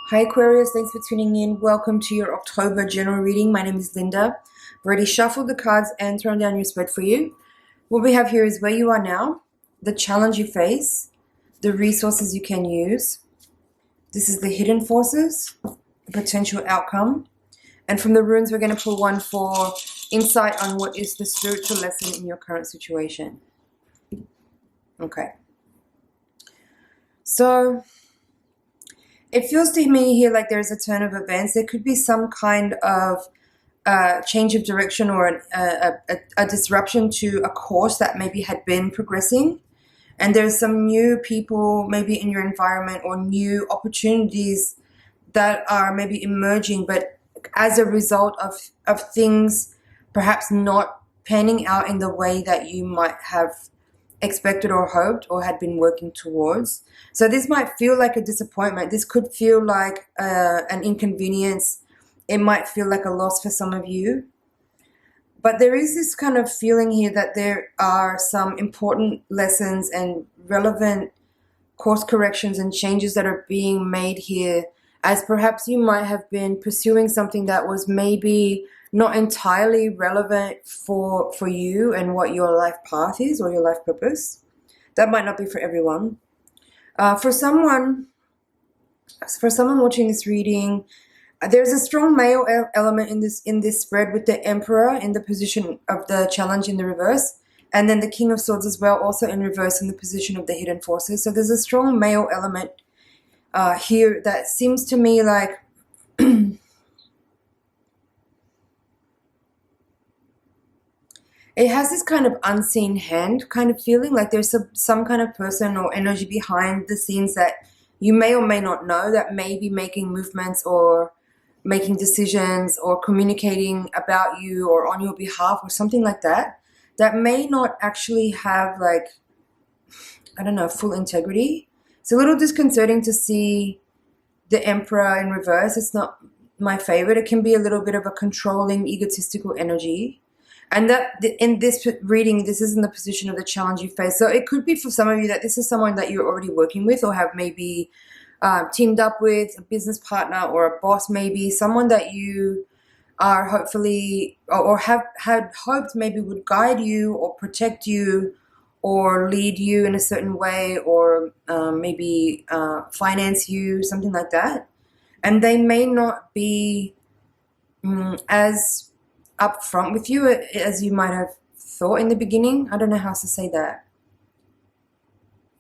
Hi Aquarius, thanks for tuning in. Welcome to your October general reading. My name is Linda. I've already shuffled the cards and thrown down your spread for you. What we have here is where you are now, the challenge you face, the resources you can use. This is the hidden forces, the potential outcome. And from the runes, we're going to pull one for insight on what is the spiritual lesson in your current situation. Okay. So it feels to me here like there's a turn of events. There could be some kind of change of direction or a disruption to a course that maybe had been progressing. And there's some new people maybe in your environment or new opportunities that are maybe emerging, but as a result of things perhaps not panning out in the way that you might have expected or hoped or had been working towards. So this might feel like a disappointment. This could feel like an inconvenience. It might feel like a loss for some of you. But there is this kind of feeling here that there are some important lessons and relevant course corrections and changes that are being made here, as perhaps you might have been pursuing something that was maybe not entirely relevant for you and what your life path is or your life purpose. That might not be for everyone. For someone watching this reading, there's a strong male element in this spread, with the Emperor in the position of the challenge in the reverse, and then the King of Swords as well, also in reverse in the position of the hidden forces. So there's a strong male element here that seems to me like it has this kind of unseen hand kind of feeling, like there's some kind of person or energy behind the scenes that you may or may not know that may be making movements or making decisions or communicating about you or on your behalf or something like that, that may not actually have, like, I don't know, full integrity. It's a little disconcerting to see the Emperor in reverse. It's not my favorite. It can be a little bit of a controlling, egotistical energy. And that in this reading, this is in the position of the challenge you face. So it could be for some of you that this is someone that you're already working with or have maybe teamed up with, a business partner or a boss, maybe someone that you are hopefully or have had hoped maybe would guide you or protect you or lead you in a certain way, or maybe finance you, something like that. And they may not be as upfront with you as you might have thought in the beginning. I don't know how to say that.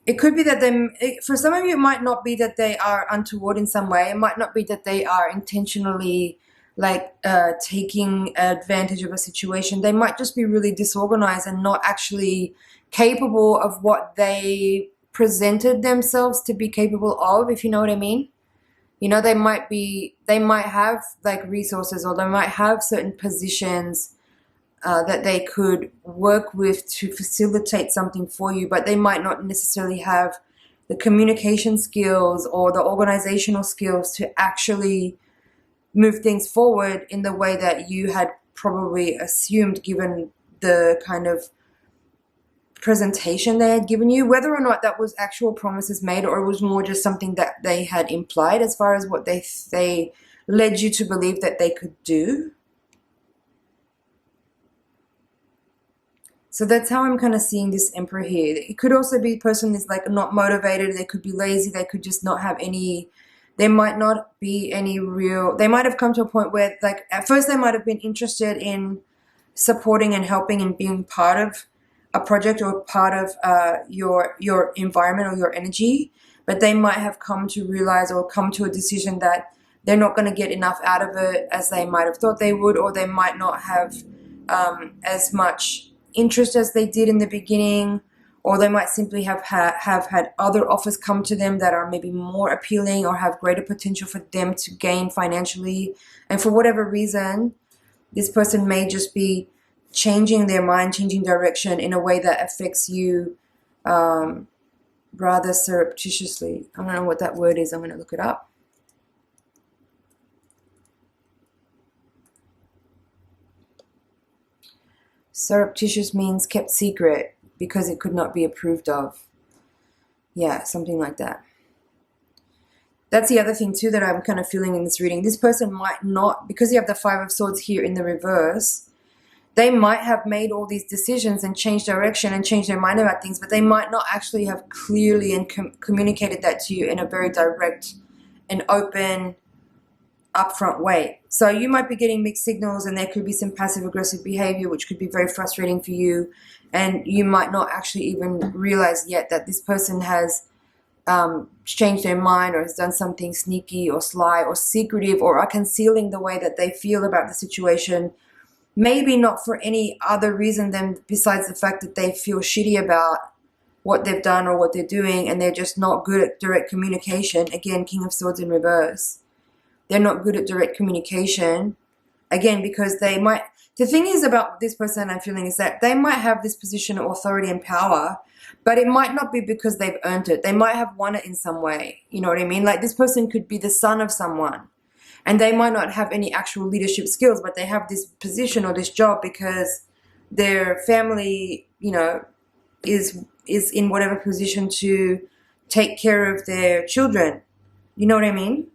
It could be that for some of you, it might not be that they are untoward in some way. It might not be that they are intentionally taking advantage of a situation. They might just be really disorganized and not actually capable of what they presented themselves to be capable of, if you know what I mean. You know, they might have like resources, or they might have certain positions that they could work with to facilitate something for you, but they might not necessarily have the communication skills or the organizational skills to actually move things forward in the way that you had probably assumed, given the kind of presentation they had given you, whether or not that was actual promises made or it was more just something that they had implied as far as what they led you to believe that they could do. So that's how I'm kind of seeing this Emperor here. It could also be a person that's like not motivated. They could be lazy. They could just not have any, there might not be any real, they might have come to a point where, like, at first they might have been interested in supporting and helping and being part of a project or part of your environment or your energy, but they might have come to realize or come to a decision that they're not going to get enough out of it as they might have thought they would, or they might not have as much interest as they did in the beginning, or they might simply have had other offers come to them that are maybe more appealing or have greater potential for them to gain financially. And for whatever reason, this person may just be changing their mind, changing direction in a way that affects you rather surreptitiously. I don't know what that word is. I'm going to look it up. Surreptitious means kept secret because it could not be approved of. Yeah, something like that. That's the other thing too that I'm kind of feeling in this reading. This person might not, because you have the Five of Swords here in the reverse, they might have made all these decisions and changed direction and changed their mind about things, but they might not actually have clearly and communicated that to you in a very direct and open, upfront way. So you might be getting mixed signals, and there could be some passive aggressive behavior, which could be very frustrating for you. And you might not actually even realize yet that this person has changed their mind or has done something sneaky or sly or secretive, or are concealing the way that they feel about the situation. Maybe not for any other reason than besides the fact that they feel shitty about what they've done or what they're doing, and they're just not good at direct communication. Again, King of Swords in reverse. They're not good at direct communication. Again, because they might... The thing is about this person I'm feeling is that they might have this position of authority and power, but it might not be because they've earned it. They might have won it in some way. You know what I mean? Like, this person could be the son of someone, and they might not have any actual leadership skills, but they have this position or this job because their family, you know, is in whatever position to take care of their children. You know what I mean?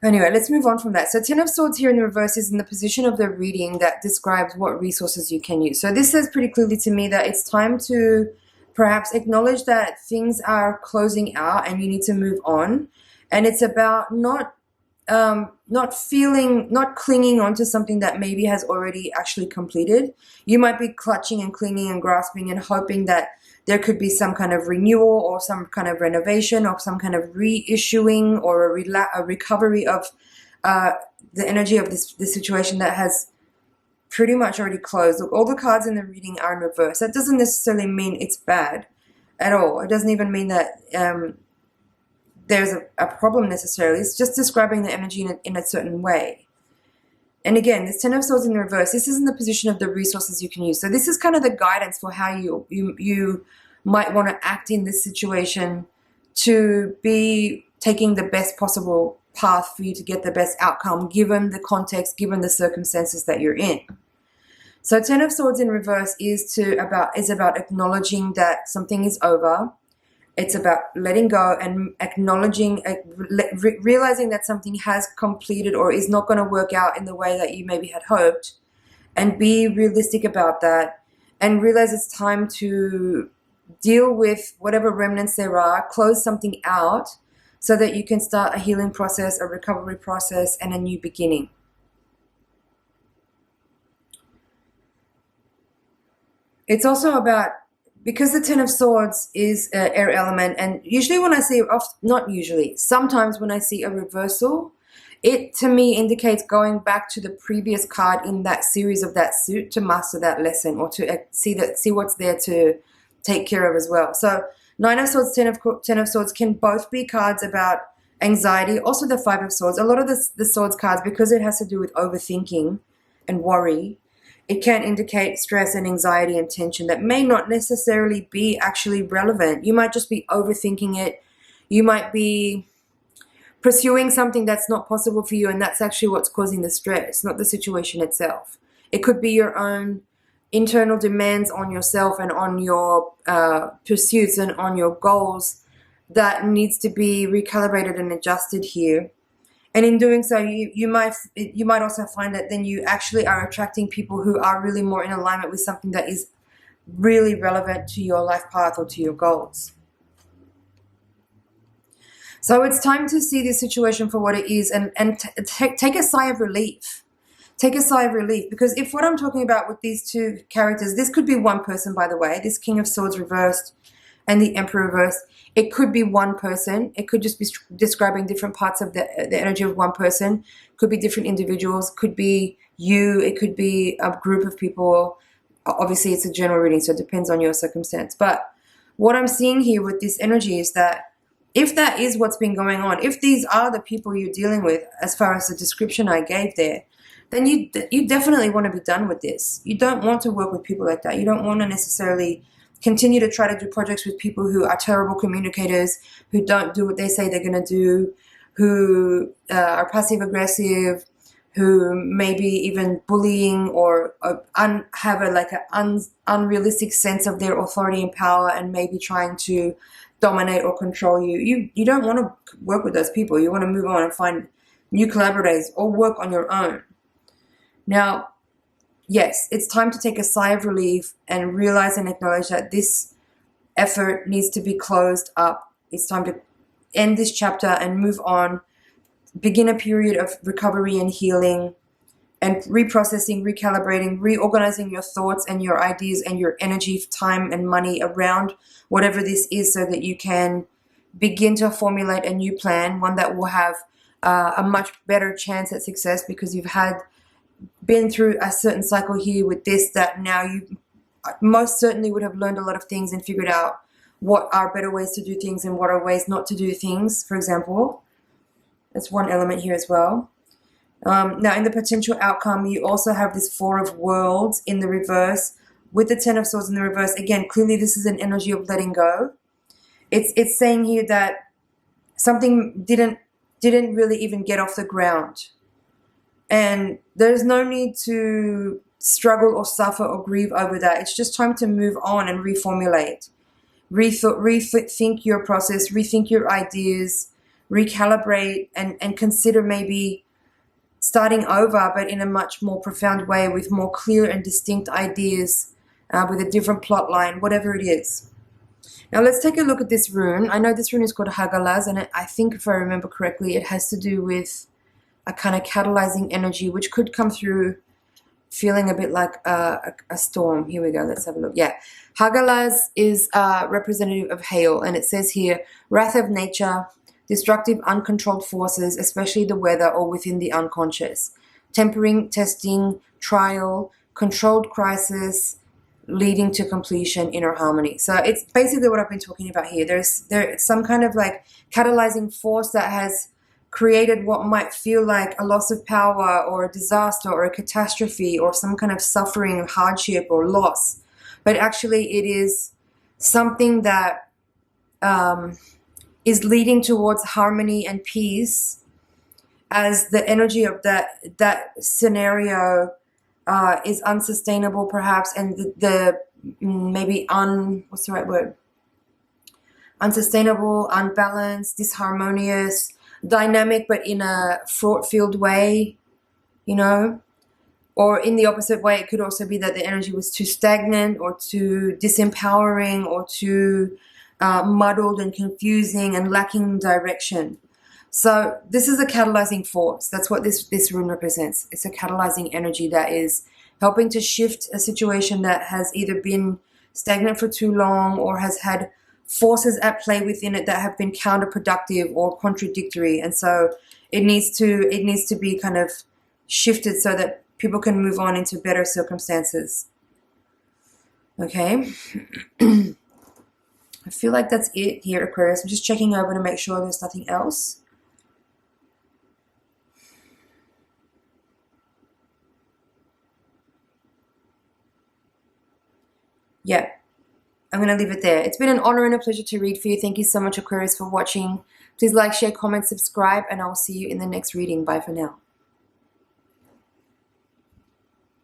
Anyway, let's move on from that. So Ten of Swords here in the reverse is in the position of the reading that describes what resources you can use. So this says pretty clearly to me that it's time to perhaps acknowledge that things are closing out and you need to move on. And it's about not clinging onto something that maybe has already actually completed. You might be clutching and clinging and grasping and hoping that there could be some kind of renewal or some kind of renovation or some kind of reissuing or a recovery of the energy of this situation that has pretty much already closed. Look, all the cards in the reading are in reverse. That doesn't necessarily mean it's bad at all. It doesn't even mean that there's a problem necessarily. It's just describing the energy in a certain way. And again, this Ten of Swords in reverse, this is in the position of the resources you can use. So this is kind of the guidance for how you might want to act in this situation to be taking the best possible path for you to get the best outcome, given the context, given the circumstances that you're in. So Ten of Swords in reverse is about acknowledging that something is over. It's about letting go and acknowledging, realizing that something has completed or is not going to work out in the way that you maybe had hoped, and be realistic about that and realize it's time to deal with whatever remnants there are, close something out so that you can start a healing process, a recovery process, and a new beginning. It's also about, because the Ten of Swords is an air element, and usually when I see, not usually, sometimes when I see a reversal, it to me indicates going back to the previous card in that series of that suit to master that lesson, or to see what's there to take care of as well. So Nine of Swords, Ten of Swords can both be cards about anxiety. Also the Five of Swords. A lot of the Swords cards, because it has to do with overthinking and worry, it can indicate stress and anxiety and tension that may not necessarily be actually relevant. You might just be overthinking it. You might be pursuing something that's not possible for you, and that's actually what's causing the stress, not the situation itself. It could be your own internal demands on yourself and on your pursuits and on your goals that needs to be recalibrated and adjusted here. And in doing so, you might also find that then you actually are attracting people who are really more in alignment with something that is really relevant to your life path or to your goals. So it's time to see this situation for what it is and take a sigh of relief. Take a sigh of relief, because if what I'm talking about with these two characters, this could be one person, by the way, this King of Swords reversed and the Emperor reversed. It could be one person. It could just be describing different parts of the energy of one person. Could be different individuals. Could be you. It could be a group of people. Obviously, it's a general reading, so it depends on your circumstance. But what I'm seeing here with this energy is that if that is what's been going on, if these are the people you're dealing with, as far as the description I gave there, then you definitely want to be done with this. You don't want to work with people like that. You don't want to necessarily continue to try to do projects with people who are terrible communicators, who don't do what they say they're going to do, who are passive aggressive, who maybe even bullying or have an unrealistic sense of their authority and power, and maybe trying to dominate or control you. You don't want to work with those people. You want to move on and find new collaborators or work on your own. Now, yes, it's time to take a sigh of relief and realize and acknowledge that this effort needs to be closed up. It's time to end this chapter and move on, begin a period of recovery and healing and reprocessing, recalibrating, reorganizing your thoughts and your ideas and your energy, time and money around whatever this is, so that you can begin to formulate a new plan, one that will have a much better chance at success, because you've been through a certain cycle here with this, that now you most certainly would have learned a lot of things and figured out what are better ways to do things and what are ways not to do things, for example. That's one element here as well. Now, in the potential outcome, you also have this Four of Worlds in the reverse with the Ten of Swords in the reverse. Again, clearly this is an energy of letting go. It's saying here that something didn't really even get off the ground. And there's no need to struggle or suffer or grieve over that. It's just time to move on and reformulate. Rethink your process, rethink your ideas, recalibrate, and consider maybe starting over, but in a much more profound way, with more clear and distinct ideas, with a different plot line, whatever it is. Now let's take a look at this rune. I know this rune is called Hagalaz, and I think, if I remember correctly, it has to do with a kind of catalyzing energy, which could come through feeling a bit like a storm. Here we go. Let's have a look. Yeah. Hagalaz is representative of hail, and it says here, wrath of nature, destructive uncontrolled forces, especially the weather or within the unconscious, tempering, testing, trial, controlled crisis, leading to completion, inner harmony. So it's basically what I've been talking about here. There's some kind of like catalyzing force that has created what might feel like a loss of power or a disaster or a catastrophe or some kind of suffering, hardship or loss. But actually it is something that is leading towards harmony and peace, as the energy of that scenario is unsustainable perhaps, and the maybe what's the right word? Unsustainable, unbalanced, disharmonious, dynamic, but in a fraught-filled way, you know? Or in the opposite way, it could also be that the energy was too stagnant or too disempowering or too muddled and confusing and lacking direction. So this is a catalyzing force. That's what this rune represents. It's a catalyzing energy that is helping to shift a situation that has either been stagnant for too long or has had forces at play within it that have been counterproductive or contradictory. And so it needs to be kind of shifted so that people can move on into better circumstances. Okay. I feel like that's it here, Aquarius. I'm just checking over to make sure there's nothing else. Yeah, I'm going to leave it there. It's been an honor and a pleasure to read for you. Thank you so much, Aquarius, for watching. Please like, share, comment, subscribe, and I will see you in the next reading. Bye for now.